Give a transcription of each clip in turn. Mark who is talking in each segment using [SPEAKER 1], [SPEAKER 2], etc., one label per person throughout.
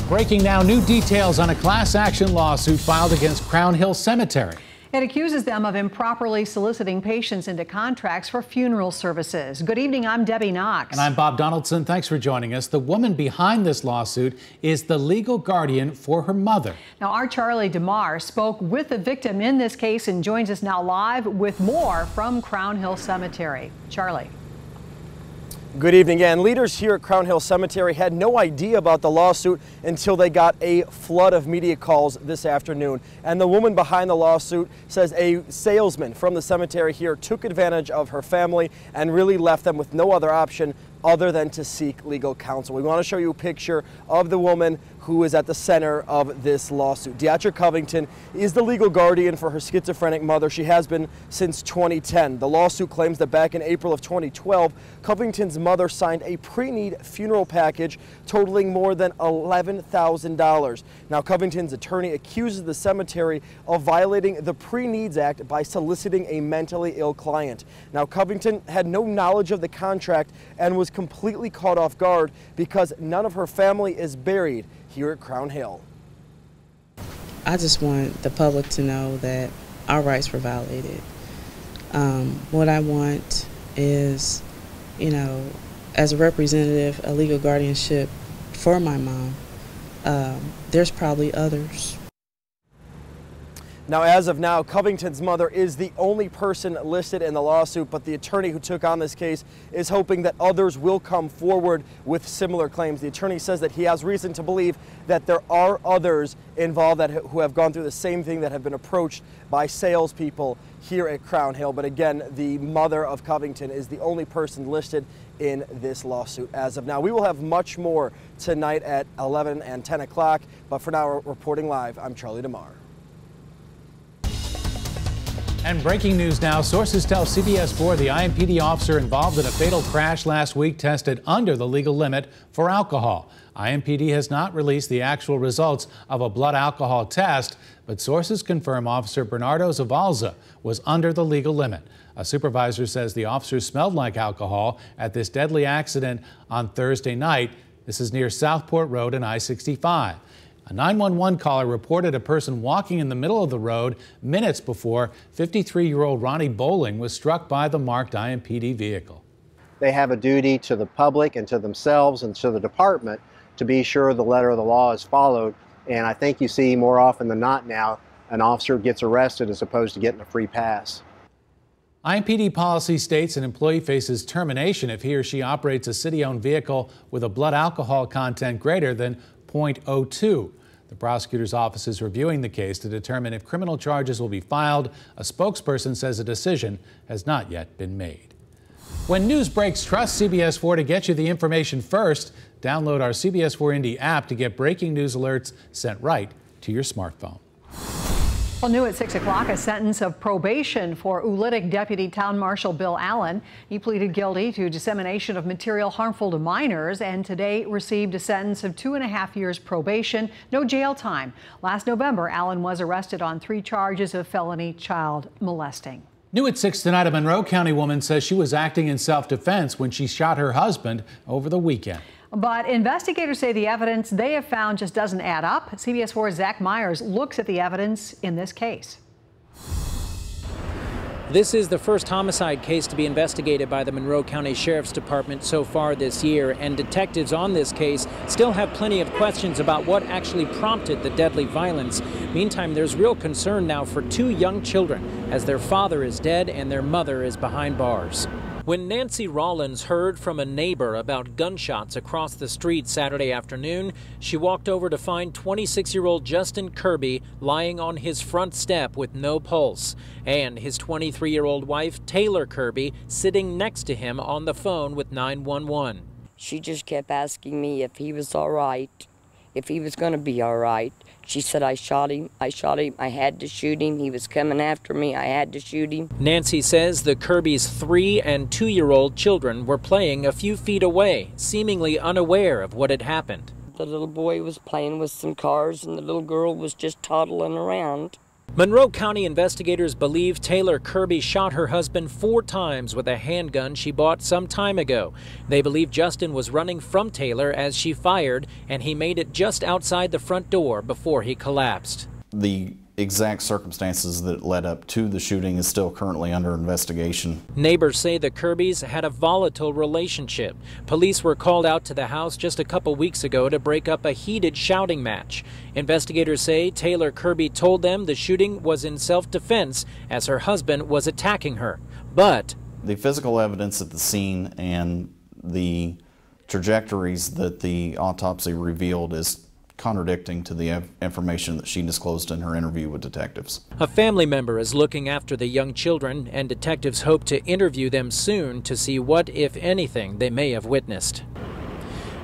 [SPEAKER 1] Breaking now, new details on a class action lawsuit filed against Crown Hill Cemetery.
[SPEAKER 2] It accuses them of improperly soliciting patients into contracts for funeral services. Good evening, I'm Debbie Knox.
[SPEAKER 1] And I'm Bob Donaldson. Thanks for joining us. The woman behind this lawsuit is the legal guardian for her mother.
[SPEAKER 2] Now, our Charlie DeMar spoke with the victim in this case and joins us now live with more from Crown Hill Cemetery. Charlie.
[SPEAKER 3] Good evening again. Leaders here at Crown Hill Cemetery had no idea about the lawsuit until they got a flood of media calls this afternoon. And the woman behind the lawsuit says a salesman from the cemetery here took advantage of her family and really left them with no other option other than to seek legal counsel. We want to show you a picture of the woman who is at the center of this lawsuit. Deatra Covington is the legal guardian for her schizophrenic mother. She has been since 2010. The lawsuit claims that back in April of 2012, Covington's mother signed a pre-need funeral package totaling more than $11,000. Now, Covington's attorney accuses the cemetery of violating the Pre-Needs Act by soliciting a mentally ill client. Now, Covington had no knowledge of the contract and was completely caught off guard because none of her family is buried here at Crown Hill.
[SPEAKER 4] I just want the public to know that our rights were violated. What I want is, as a representative, a legal guardianship for my mom. There's probably others.
[SPEAKER 3] Now, as of now, Covington's mother is the only person listed in the lawsuit, but the attorney who took on this case is hoping that others will come forward with similar claims. The attorney says that he has reason to believe that there are others involved who have gone through the same thing, that have been approached by salespeople here at Crown Hill. But again, the mother of Covington is the only person listed in this lawsuit as of now. We will have much more tonight at 11 and 10 o'clock, but for now, reporting live, I'm Charlie DeMar.
[SPEAKER 1] And breaking news now, sources tell CBS4 the IMPD officer involved in a fatal crash last week tested under the legal limit for alcohol. IMPD has not released the actual results of a blood alcohol test, but sources confirm Officer Bernardo Zavalza was under the legal limit. A supervisor says the officer smelled like alcohol at this deadly accident on Thursday night. This is near Southport Road and I-65. A 911 caller reported a person walking in the middle of the road minutes before 53-year-old Ronnie Bowling was struck by the marked IMPD vehicle.
[SPEAKER 5] They have a duty to the public and to themselves and to the department to be sure the letter of the law is followed. And I think you see more often than not now an officer gets arrested as opposed to getting a free pass.
[SPEAKER 1] IMPD policy states an employee faces termination if he or she operates a city-owned vehicle with a blood alcohol content greater than 0.02. The prosecutor's office is reviewing the case to determine if criminal charges will be filed. A spokesperson says a decision has not yet been made. When news breaks, trust CBS4 to get you the information first. Download our CBS4 Indy app to get breaking news alerts sent right to your smartphone.
[SPEAKER 2] Well, new at 6 o'clock, a sentence of probation for Ulitic Deputy Town Marshal Bill Allen. He pleaded guilty to dissemination of material harmful to minors and today received a sentence of 2.5 years probation, no jail time. Last November, Allen was arrested on 3 charges of felony child molesting.
[SPEAKER 1] New at 6 tonight, a Monroe County woman says she was acting in self-defense when she shot her husband over the weekend.
[SPEAKER 2] But investigators say the evidence they have found just doesn't add up. CBS4's Zach Myers looks at the evidence in this case.
[SPEAKER 6] This is the first homicide case to be investigated by the Monroe County Sheriff's Department so far this year, and detectives on this case still have plenty of questions about what actually prompted the deadly violence. Meantime, there's real concern now for 2 young children as their father is dead and their mother is behind bars. When Nancy Rollins heard from a neighbor about gunshots across the street Saturday afternoon, she walked over to find 26-year-old Justin Kirby lying on his front step with no pulse, and his 23-year-old wife, Taylor Kirby, sitting next to him on the phone with 911.
[SPEAKER 7] She just kept asking me if he was all right, if he was going to be all right. She said, I shot him, I had to shoot him, he was coming after me, I had to shoot him.
[SPEAKER 6] Nancy says the Kirby's 3- and 2-year-old children were playing a few feet away, seemingly unaware of what had happened.
[SPEAKER 7] The little boy was playing with some cars and the little girl was just toddling around.
[SPEAKER 6] Monroe County investigators believe Taylor Kirby shot her husband 4 times with a handgun she bought some time ago. They believe Justin was running from Taylor as she fired, and he made it just outside the front door before he collapsed.
[SPEAKER 8] The exact circumstances that led up to the shooting is still currently under investigation.
[SPEAKER 6] Neighbors say the Kirbys had a volatile relationship. Police were called out to the house just a couple weeks ago to break up a heated shouting match. Investigators say Taylor Kirby told them the shooting was in self-defense as her husband was attacking her. But
[SPEAKER 8] the physical evidence at the scene and the trajectories that the autopsy revealed is contradicting to the information that she disclosed in her interview with detectives.
[SPEAKER 6] A family member is looking after the young children, and detectives hope to interview them soon to see what, if anything, they may have witnessed.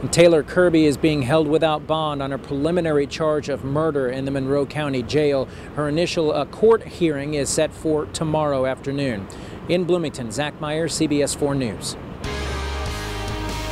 [SPEAKER 6] And Taylor Kirby is being held without bond on a preliminary charge of murder in the Monroe County Jail. Her initial court hearing is set for tomorrow afternoon. In Bloomington, Zach Meyer, CBS4 News.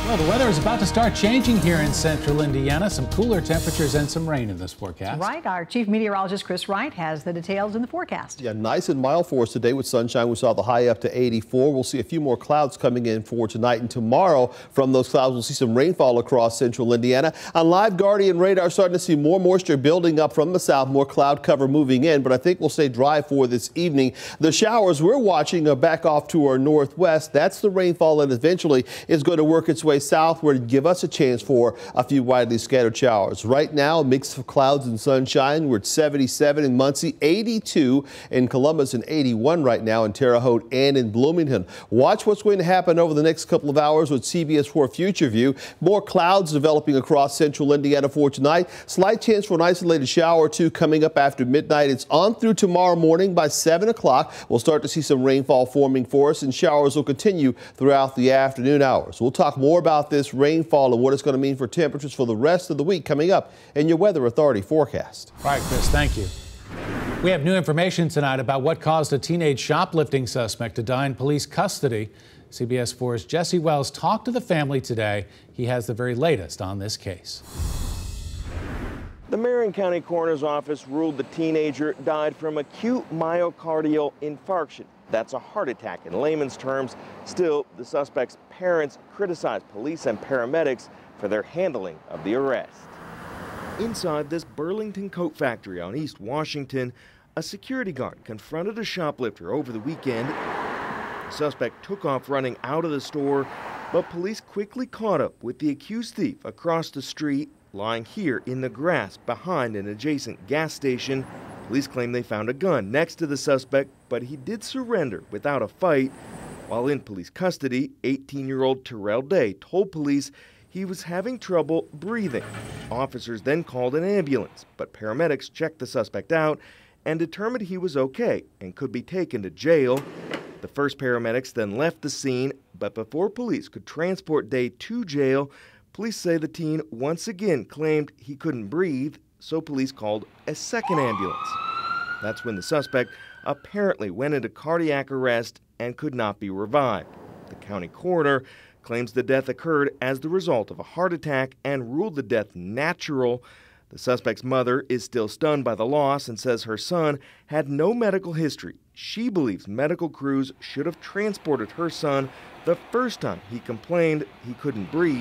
[SPEAKER 1] Well, the weather is about to start changing here in central Indiana. Some cooler temperatures and some rain in this forecast.
[SPEAKER 2] Right. Our chief meteorologist, Chris Wright, has the details in the forecast.
[SPEAKER 9] Yeah, nice and mild for us today with sunshine. We saw the high up to 84. We'll see a few more clouds coming in for tonight and tomorrow. From those clouds, we'll see some rainfall across central Indiana. On Live Guardian radar, starting to see more moisture building up from the south, more cloud cover moving in, but I think we'll stay dry for this evening. The showers we're watching are back off to our northwest. That's the rainfall, and eventually is going to work its way southward and give us a chance for a few widely scattered showers. Right now, a mix of clouds and sunshine. We're at 77 in Muncie, 82 in Columbus, and 81 right now in Terre Haute and in Bloomington. Watch what's going to happen over the next couple of hours with CBS4 Future View. More clouds developing across central Indiana for tonight. Slight chance for an isolated shower or two coming up after midnight. It's on through tomorrow morning. By 7 o'clock, we'll start to see some rainfall forming for us, and showers will continue throughout the afternoon hours. We'll talk more about this rainfall and what it's going to mean for temperatures for the rest of the week coming up in your Weather Authority forecast.
[SPEAKER 1] All right, Chris, thank you. We have new information tonight about what caused a teenage shoplifting suspect to die in police custody. CBS 4's Jesse Wells talked to the family today. He has the very latest on this case.
[SPEAKER 10] The Marion County Coroner's Office ruled the teenager died from acute myocardial infarction. That's a heart attack in layman's terms. Still, the suspect's parents criticized police and paramedics for their handling of the arrest. Inside this Burlington coat factory on East Washington, a security guard confronted a shoplifter over the weekend. The suspect took off running out of the store, but police quickly caught up with the accused thief across the street, lying here in the grass behind an adjacent gas station. Police claim they found a gun next to the suspect, but he did surrender without a fight. While in police custody, 18-year-old Terrell Day told police he was having trouble breathing. Officers then called an ambulance, but paramedics checked the suspect out and determined he was okay and could be taken to jail. The first paramedics then left the scene, but before police could transport Day to jail, police say the teen once again claimed he couldn't breathe, so police called a second ambulance. That's when the suspect apparently went into cardiac arrest and could not be revived. The county coroner claims the death occurred as the result of a heart attack and ruled the death natural. The suspect's mother is still stunned by the loss and says her son had no medical history. She believes medical crews should have transported her son the first time he complained he couldn't breathe.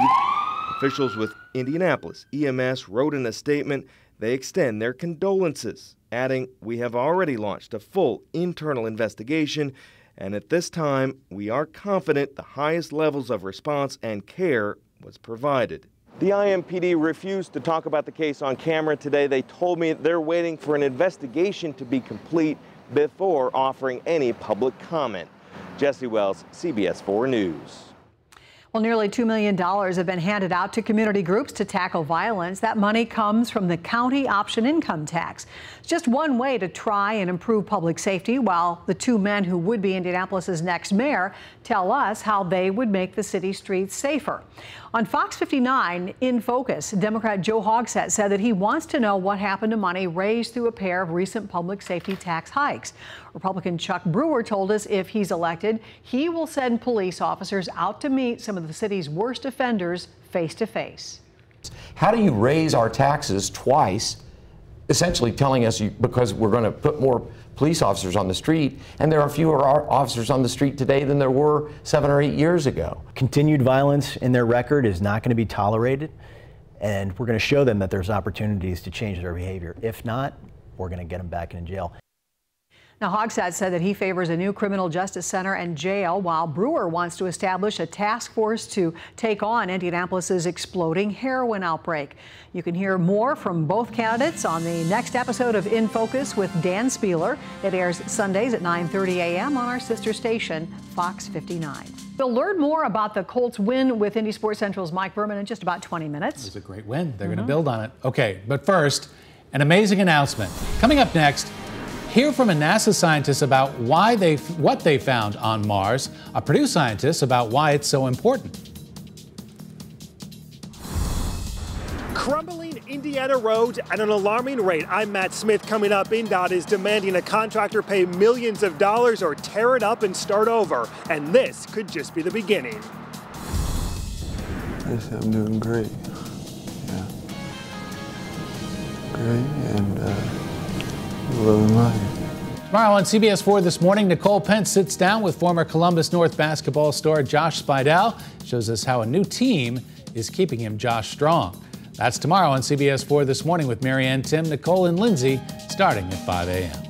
[SPEAKER 10] Officials with Indianapolis EMS wrote in a statement they extend their condolences, adding, "We have already launched a full internal investigation, and at this time, we are confident the highest levels of response and care was provided." The IMPD refused to talk about the case on camera today. They told me they're waiting for an investigation to be complete before offering any public comment. Jesse Wells, CBS4 News.
[SPEAKER 2] Well, nearly $2 million have been handed out to community groups to tackle violence. That money comes from the county option income tax. It's just one way to try and improve public safety, while the two men who would be Indianapolis's next mayor tell us how they would make the city streets safer. On Fox 59, In Focus, Democrat Joe Hogsett said that he wants to know what happened to money raised through a pair of recent public safety tax hikes. Republican Chuck Brewer told us if he's elected, he will send police officers out to meet some of the city's worst offenders face to face.
[SPEAKER 11] How do you raise our taxes twice essentially telling us because we're going to put more police officers on the street, and there are fewer officers on the street today than there were 7 or 8 years ago.
[SPEAKER 12] Continued violence in their record is not going to be tolerated, and we're going to show them that there's opportunities to change their behavior. If not, we're going to get them back in jail.
[SPEAKER 2] Now, Hogsett said that he favors a new criminal justice center and jail, while Brewer wants to establish a task force to take on Indianapolis's exploding heroin outbreak. You can hear more from both candidates on the next episode of In Focus with Dan Spieler. It airs Sundays at 9:30 a.m. on our sister station, Fox 59. We'll learn more about the Colts' win with Indy Sports Central's Mike Berman in just about 20 minutes.
[SPEAKER 1] It was a great win. They're going to build on it. Okay, but first, an amazing announcement. Coming up next, hear from a NASA scientist about what they found on Mars, a Purdue scientist about why it's so important.
[SPEAKER 13] Crumbling Indiana roads at an alarming rate. I'm Matt Smith. Coming up, INDOT is demanding a contractor pay millions of dollars or tear it up and start over. And this could just be the beginning.
[SPEAKER 14] I'm doing great. Yeah. Great, and loving life.
[SPEAKER 1] Tomorrow on CBS4 This Morning, Nicole Pence sits down with former Columbus North basketball star Josh Spidell, shows us how a new team is keeping him Josh strong. That's tomorrow on CBS4 This Morning with Marianne, Tim, Nicole, and Lindsay, starting at 5 a.m.